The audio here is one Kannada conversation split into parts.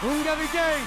ಉಂಗ ವಿಜಯ್.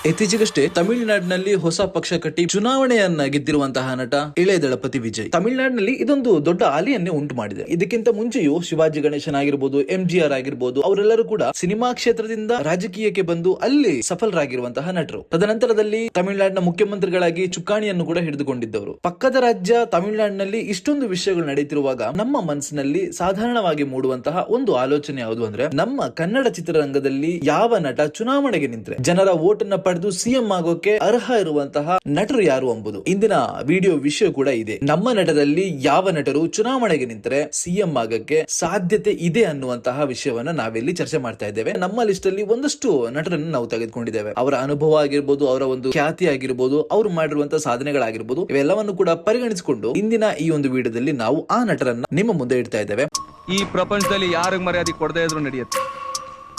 ಇತ್ತೀಚೆಗಷ್ಟೇ ತಮಿಳುನಾಡಿನಲ್ಲಿ ಹೊಸ ಪಕ್ಷ ಕಟ್ಟಿ ಚುನಾವಣೆಯನ್ನ ಗೆದ್ದಿರುವಂತಹ ನಟ ಇಳೆಯ ದಳಪತಿ ವಿಜಯ್ ತಮಿಳುನಾಡಿನಲ್ಲಿ ಇದೊಂದು ದೊಡ್ಡ ಅಲೆಯನ್ನೇ ಉಂಟು ಮಾಡಿದೆ. ಇದಕ್ಕಿಂತ ಮುಂಚೆಯೂ ಶಿವಾಜಿ ಗಣೇಶನ್ ಆಗಿರ್ಬೋದು, MGR ಆಗಿರ್ಬೋದು, ಅವರೆಲ್ಲರೂ ಕೂಡ ಸಿನಿಮಾ ಕ್ಷೇತ್ರದಿಂದ ರಾಜಕೀಯಕ್ಕೆ ಬಂದು ಅಲ್ಲಿ ಸಫಲರಾಗಿರುವಂತಹ ನಟರು. ತದನಂತರದಲ್ಲಿ ತಮಿಳುನಾಡಿನ ಮುಖ್ಯಮಂತ್ರಿಗಳಾಗಿ ಚುಕ್ಕಾಣಿಯನ್ನು ಕೂಡ ಹಿಡಿದುಕೊಂಡಿದ್ದವರು. ಪಕ್ಕದ ರಾಜ್ಯ ತಮಿಳುನಾಡಿನಲ್ಲಿ ಇಷ್ಟೊಂದು ವಿಷಯಗಳು ನಡೆಯುತ್ತಿರುವಾಗ ನಮ್ಮ ಮನಸ್ಸಿನಲ್ಲಿ ಸಾಧಾರಣವಾಗಿ ಮೂಡುವಂತಹ ಒಂದು ಆಲೋಚನೆ ಯಾವುದು ಅಂದ್ರೆ, ನಮ್ಮ ಕನ್ನಡ ಚಿತ್ರರಂಗದಲ್ಲಿ ಯಾವ ನಟ ಚುನಾವಣೆಗೆ ನಿಂತರೆ ಜನರ ವೋಟ್ ಅನ್ನ ಪಡೆದು ಸಿಎಂ ಆಗೋಕೆ ಅರ್ಹ ಇರುವಂತಹ ನಟರು ಯಾರು ಎಂಬುದು ಇಂದಿನ ವಿಡಿಯೋ ವಿಷಯ ಕೂಡ ಇದೆ. ನಮ್ಮ ನಟದಲ್ಲಿ ಯಾವ ನಟರು ಚುನಾವಣೆಗೆ ನಿಂತರೆ ಸಿಎಂ ಆಗಕ್ಕೆ ಸಾಧ್ಯತೆ ಇದೆ ಅನ್ನುವಂತಹ ವಿಷಯವನ್ನ ನಾವಿಲ್ಲಿ ಚರ್ಚೆ ಮಾಡ್ತಾ ಇದ್ದೇವೆ. ನಮ್ಮ ಲಿಸ್ಟ್ ಅಲ್ಲಿ ಒಂದಷ್ಟು ನಟರನ್ನು ನಾವು ತೆಗೆದುಕೊಂಡಿದ್ದೇವೆ. ಅವರ ಅನುಭವ ಆಗಿರ್ಬೋದು, ಅವರ ಒಂದು ಖ್ಯಾತಿ ಆಗಿರ್ಬೋದು, ಅವರು ಮಾಡಿರುವಂತಹ ಸಾಧನೆಗಳಾಗಿರ್ಬೋದು, ಇವೆಲ್ಲವನ್ನು ಕೂಡ ಪರಿಗಣಿಸಿಕೊಂಡು ಇಂದಿನ ಈ ಒಂದು ವಿಡಿಯೋದಲ್ಲಿ ನಾವು ಆ ನಟರನ್ನ ನಿಮ್ಮ ಮುಂದೆ ಇಡ್ತಾ ಇದ್ದೇವೆ. ಈ ಪ್ರಪಂಚದಲ್ಲಿ ಯಾರಿಗ್ ಮರ್ಯಾದೆ ಕೊಡದೇ ಇದ್ರು ನಡೆಯುತ್ತೆ,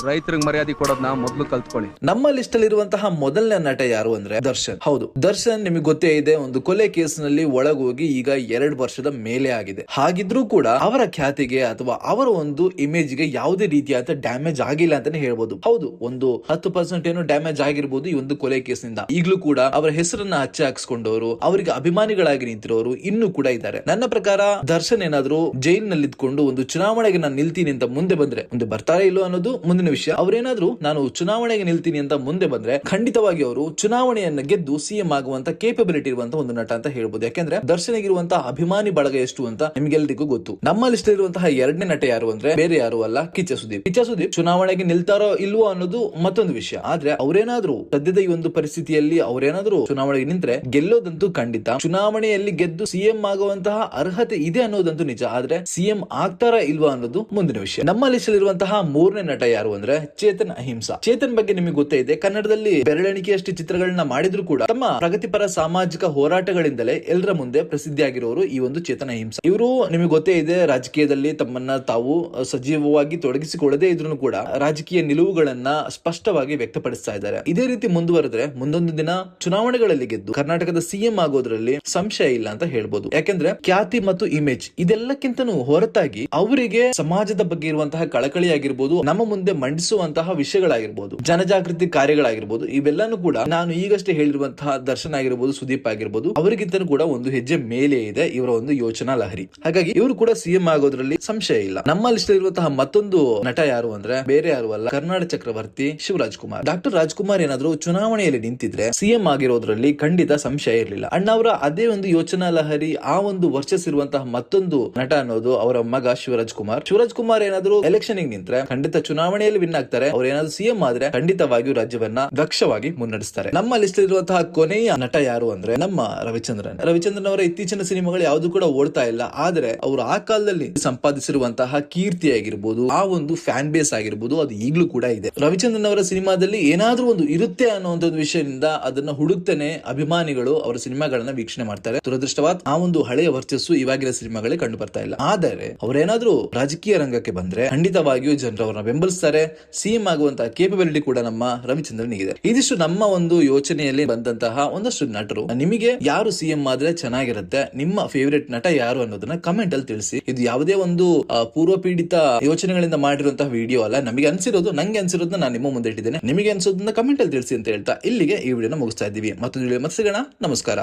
ರೈತರಿಗೆ ಮರ್ಯಾದೆ ಕೊಡೋದನ್ನ ಮೊದಲು ಕಲ್ತ್ಕೊಳ್ಳಿ. ನಮ್ಮ ಲಿಸ್ಟ್ ಅಲ್ಲಿ ಇರುವಂತಹ ಮೊದಲನೇ ನಟ ಯಾರು ಅಂದ್ರೆ ದರ್ಶನ್. ಹೌದು, ದರ್ಶನ್ ನಿಮಗೆ ಗೊತ್ತೇ ಇದೆ, ಒಂದು ಕೊಲೆ ಕೇಸ್ನಲ್ಲಿ ಒಳಗೋಗಿ ಈಗ 2 ವರ್ಷದ ಮೇಲೆ ಆಗಿದೆ. ಹಾಗಿದ್ರೂ ಕೂಡ ಅವರ ಖ್ಯಾತಿಗೆ ಅಥವಾ ಅವರ ಒಂದು ಇಮೇಜ್ ಗೆ ಯಾವುದೇ ರೀತಿಯಾದ ಡ್ಯಾಮೇಜ್ ಆಗಿಲ್ಲ ಅಂತಾನೆ ಹೇಳ್ಬೋದು. ಹೌದು, ಒಂದು 10% ಏನೋ ಡ್ಯಾಮೇಜ್ ಆಗಿರ್ಬೋದು ಈ ಒಂದು ಕೊಲೆ ಕೇಸ್ನಿಂದ. ಈಗಲೂ ಕೂಡ ಅವರ ಹೆಸರನ್ನ ಹಚ್ಚಿ ಹಾಕಿಸ್ಕೊಂಡವರು, ಅವರಿಗೆ ಅಭಿಮಾನಿಗಳಾಗಿ ನಿಂತಿರೋರು ಇನ್ನೂ ಕೂಡ ಇದ್ದಾರೆ. ನನ್ನ ಪ್ರಕಾರ ದರ್ಶನ್ ಏನಾದ್ರು ಜೈಲಿನಲ್ಲಿ ಇದ್ಕೊಂಡು ಒಂದು ಚುನಾವಣೆಗೆ ನಾನು ನಿಲ್ತೀನಿ ಅಂತ ಮುಂದೆ ಬಂದ್ರೆ, ಮುಂದೆ ಬರ್ತಾರೆ ಇಲ್ಲೋ ಅನ್ನೋದು ಮುಂದಿನ ವಿಷಯ. ಅವರೇನಾದ್ರೂ ನಾನು ಚುನಾವಣೆಗೆ ನಿಲ್ತೀನಿ ಅಂತ ಮುಂದೆ ಬಂದ್ರೆ ಖಂಡಿತವಾಗಿ ಅವರು ಚುನಾವಣೆಯನ್ನು ಗೆದ್ದು ಸಿಎಂ ಆಗುವಂತ ಕೇಪಬಿಲಿಟಿ ಇರುವಂತ ಒಂದು ನಟ ಅಂತ ಹೇಳ್ಬೋದು. ಯಾಕೆಂದ್ರೆ ದರ್ಶನಿಗಿರುವಂತಹ ಅಭಿಮಾನಿ ಬಳಗ ಎಷ್ಟು ಅಂತ ನಿಮ್ಗೆಲ್ಲರಿಗೂ ಗೊತ್ತು. ನಮ್ಮ ಲಿಸ್ಟ್ ಇರುವಂತಹ 2ನೇ ನಟ ಯಾರು ಅಂದ್ರೆ ಬೇರೆ ಯಾರು ಅಲ್ಲ, ಕಿಚ್ಚ ಸುದೀಪ್. ಕಿಚ್ಚ ಸುದೀಪ್ ಚುನಾವಣೆಗೆ ನಿಲ್ತಾರೋ ಇಲ್ವೋ ಅನ್ನೋದು ಮತ್ತೊಂದು ವಿಷಯ. ಆದ್ರೆ ಅವರೇನಾದ್ರೂ ಸದ್ಯದ ಈ ಒಂದು ಪರಿಸ್ಥಿತಿಯಲ್ಲಿ ಅವರೇನಾದ್ರೂ ಚುನಾವಣೆಗೆ ನಿಂತ್ರೆ ಗೆಲ್ಲೋದಂತೂ ಖಂಡಿತ. ಚುನಾವಣೆಯಲ್ಲಿ ಗೆದ್ದು ಸಿಎಂ ಆಗುವಂತಹ ಅರ್ಹತೆ ಇದೆ ಅನ್ನೋದಂತೂ ನಿಜ. ಆದ್ರೆ ಸಿಎಂ ಆಗ್ತಾರಾ ಇಲ್ವಾ ಅನ್ನೋದು ಮುಂದಿನ ವಿಷಯ. ನಮ್ಮ ಲಿಸ್ಟ್ ಇರುವಂತಹ 3ನೇ ನಟ ಯಾರು ಅಂದ್ರೆ ಚೇತನ್ ಅಹಿಂಸಾ. ಚೇತನ್ ಬಗ್ಗೆ ನಿಮಗೆ ಗೊತ್ತೇ ಇದೆ, ಕನ್ನಡದಲ್ಲಿ ಬೆರಳೆಣಿಕೆಯಷ್ಟು ಚಿತ್ರಗಳನ್ನ ಮಾಡಿದ್ರು ಕೂಡ ತಮ್ಮ ಪ್ರಗತಿಪರ ಸಾಮಾಜಿಕ ಹೋರಾಟಗಳಿಂದಲೇ ಎಲ್ಲರ ಮುಂದೆ ಪ್ರಸಿದ್ಧಿಯಾಗಿರೋರು ಈ ಒಂದು ಚೇತನ್ ಅಹಿಂಸಾ. ಇವರು ನಿಮಗೆ ಗೊತ್ತೇ ಇದೆ, ರಾಜಕೀಯದಲ್ಲಿ ತಮ್ಮನ್ನ ತಾವು ಸಜೀವವಾಗಿ ತೊಡಗಿಸಿಕೊಳ್ಳದೇ ಇದ್ರು ಕೂಡ ರಾಜಕೀಯ ನಿಲುವುಗಳನ್ನ ಸ್ಪಷ್ಟವಾಗಿ ವ್ಯಕ್ತಪಡಿಸ್ತಾ ಇದ್ದಾರೆ. ಇದೇ ರೀತಿ ಮುಂದುವರೆದ್ರೆ ಮುಂದೊಂದು ದಿನ ಚುನಾವಣೆಗಳಲ್ಲಿ ಗೆದ್ದು ಕರ್ನಾಟಕದ ಸಿಎಂ ಆಗೋದ್ರಲ್ಲಿ ಸಂಶಯ ಇಲ್ಲ ಅಂತ ಹೇಳ್ಬೋದು. ಯಾಕೆಂದ್ರೆ ಖ್ಯಾತಿ ಮತ್ತು ಇಮೇಜ್ ಇದೆಲ್ಲಕ್ಕಿಂತನೂ ಹೊರತಾಗಿ ಅವರಿಗೆ ಸಮಾಜದ ಬಗ್ಗೆ ಇರುವಂತಹ ಕಳಕಳಿ ಆಗಿರ್ಬೋದು, ನಮ್ಮ ಮುಂದೆ ಮಂಡಿಸುವಂತಹ ವಿಷಯಗಳಾಗಿರ್ಬೋದು, ಜನಜಾಗೃತಿ ಕಾರ್ಯಗಳಾಗಿರ್ಬೋದು, ಇವೆಲ್ಲಾನು ಕೂಡ ನಾನು ಈಗಷ್ಟೇ ಹೇಳಿರುವಂತಹ ದರ್ಶನ್ ಆಗಿರ್ಬೋದು, ಸುದೀಪ್ ಆಗಿರ್ಬೋದು, ಅವರಿಗಿಂತನೂ ಕೂಡ ಒಂದು ಹೆಜ್ಜೆ ಮೇಲೆ ಇದೆ ಇವರ ಒಂದು ಯೋಚನಾ ಲಹರಿ. ಹಾಗಾಗಿ ಇವರು ಕೂಡ ಸಿಎಂ ಆಗೋದ್ರಲ್ಲಿ ಸಂಶಯ ಇಲ್ಲ. ನಮ್ಮ ಲಿಸ್ಟ್ ಇರುವಂತಹ ಮತ್ತೊಂದು ನಟ ಯಾರು ಅಂದ್ರೆ ಬೇರೆ ಯಾರು ಅಲ್ಲ, ಕರ್ನಾಟಕ ಚಕ್ರವರ್ತಿ ಶಿವರಾಜ್ ಕುಮಾರ್. ಡಾಕ್ಟರ್ ರಾಜ್ಕುಮಾರ್ ಏನಾದ್ರು ಚುನಾವಣೆಯಲ್ಲಿ ನಿಂತಿದ್ರೆ ಸಿಎಂ ಆಗಿರೋದ್ರಲ್ಲಿ ಖಂಡಿತ ಸಂಶಯ ಇರಲಿಲ್ಲ. ಅಣ್ಣವರ ಅದೇ ಒಂದು ಯೋಚನಾ ಲಹರಿ, ಆ ಒಂದು ವರ್ಚಸ್ ಇರುವಂತಹ ಮತ್ತೊಂದು ನಟ ಅನ್ನೋದು ಅವರ ಮಗ ಶಿವರಾಜ್ ಕುಮಾರ್. ಶಿವರಾಜ್ ಕುಮಾರ್ ಏನಾದ್ರು ಎಲೆಕ್ಷನ್ ನಿಂತ್ರೆ ಖಂಡಿತ ಚುನಾವಣೆಯಲ್ಲಿ ವಿನ್ ಆಗ್ತಾರೆ. ಅವ್ರು ಏನಾದ್ರು ಸಿಎಂ ಆದ್ರೆ ಖಂಡಿತವಾಗಿಯೂ ರಾಜ್ಯವನ್ನ ದಕ್ಷವಾಗಿ ಮುನ್ನಡೆಸ್ತಾರೆ. ನಮ್ಮ ಲಿಸ್ಟ್ ಇರುವಂತಹ ಕೊನೆಯ ನಟ ಯಾರು ಅಂದ್ರೆ ನಮ್ಮ ರವಿಚಂದ್ರನ್. ರವಿಚಂದ್ರನ್ ಅವರ ಇತ್ತೀಚಿನ ಸಿನಿಮಾಗಳು ಯಾವ್ದು ಕೂಡ ಓಡ್ತಾ ಇಲ್ಲ. ಆದ್ರೆ ಅವರು ಆ ಕಾಲದಲ್ಲಿ ಸಂಪಾದಿಸಿರುವಂತಹ ಕೀರ್ತಿ ಆಗಿರ್ಬೋದು, ಆ ಒಂದು ಫ್ಯಾನ್ ಬೇಸ್ ಆಗಿರ್ಬೋದು, ಅದು ಈಗಲೂ ಕೂಡ ಇದೆ. ರವಿಚಂದ್ರನ್ ಅವರ ಸಿನಿಮಾದಲ್ಲಿ ಏನಾದ್ರೂ ಒಂದು ಇರುತ್ತೆ ಅನ್ನುವಂತ ವಿಷಯದಿಂದ ಅದನ್ನ ಹುಡುಕ್ತಾನೆ ಅಭಿಮಾನಿಗಳು ಅವರ ಸಿನಿಮಾಗಳನ್ನ ವೀಕ್ಷಣೆ ಮಾಡ್ತಾರೆ. ದುರದೃಷ್ಟವಾದ ಆ ಒಂದು ಹಳೆಯ ವರ್ಚಸ್ಸು ಇವಾಗಿನ ಸಿನಿಮಾಗಳೇ ಕಂಡು ಬರ್ತಾ ಇಲ್ಲ. ಆದರೆ ಅವರೇನಾದ್ರೂ ರಾಜಕೀಯ ರಂಗಕ್ಕೆ ಬಂದ್ರೆ ಖಂಡಿತವಾಗಿಯೂ ಜನರು ಅವರನ್ನ ಬೆಂಬಲಿಸ್ತಾರೆ. ಸಿಎಂ ಆಗುವಂತಹ ಕೇಪಬಿಲಿಟಿ ಕೂಡ ನಮ್ಮ ರವಿಚಂದ್ರನಿಗಿದೆ. ಇದಿಷ್ಟು ನಮ್ಮ ಒಂದು ಯೋಚನೆಯಲ್ಲಿ ಬಂದಂತಹ ಒಂದಷ್ಟು ನಟರು. ನಿಮಗೆ ಯಾರು ಸಿಎಂ ಆದ್ರೆ ಚೆನ್ನಾಗಿರುತ್ತೆ, ನಿಮ್ಮ ಫೇವರೇಟ್ ನಟ ಯಾರು ಅನ್ನೋದನ್ನ ಕಮೆಂಟ್ ಅಲ್ಲಿ ತಿಳಿಸಿ. ಇದು ಯಾವುದೇ ಒಂದು ಪೂರ್ವ ಪೀಡಿತ ಯೋಚನೆಗಳಿಂದ ಮಾಡಿರುವಂತಹ ವಿಡಿಯೋ ಅಲ್ಲ. ನಮಗೆ ಅನ್ಸಿರೋದು, ನಂಗೆ ಅನ್ಸಿರೋದನ್ನ ನಾನು ನಿಮ್ಮ ಮುಂದೆ ಇಟ್ಟಿದ್ದೇನೆ. ನಿಮಗೆ ಅನ್ಸೋದನ್ನ ಕಮೆಂಟ್ ಅಲ್ಲಿ ತಿಳಿಸಿ ಅಂತ ಹೇಳ್ತಾ ಇಲ್ಲಿಗೆ ಈ ವಿಡಿಯೋನ ಮುಗಿಸ್ತಾ ಇದ್ದೀವಿ. ಮತ್ತೊಂದು ವಿಡಿಯೋ ಮತ್ತೆ ಸಿಗೋಣ. ನಮಸ್ಕಾರ.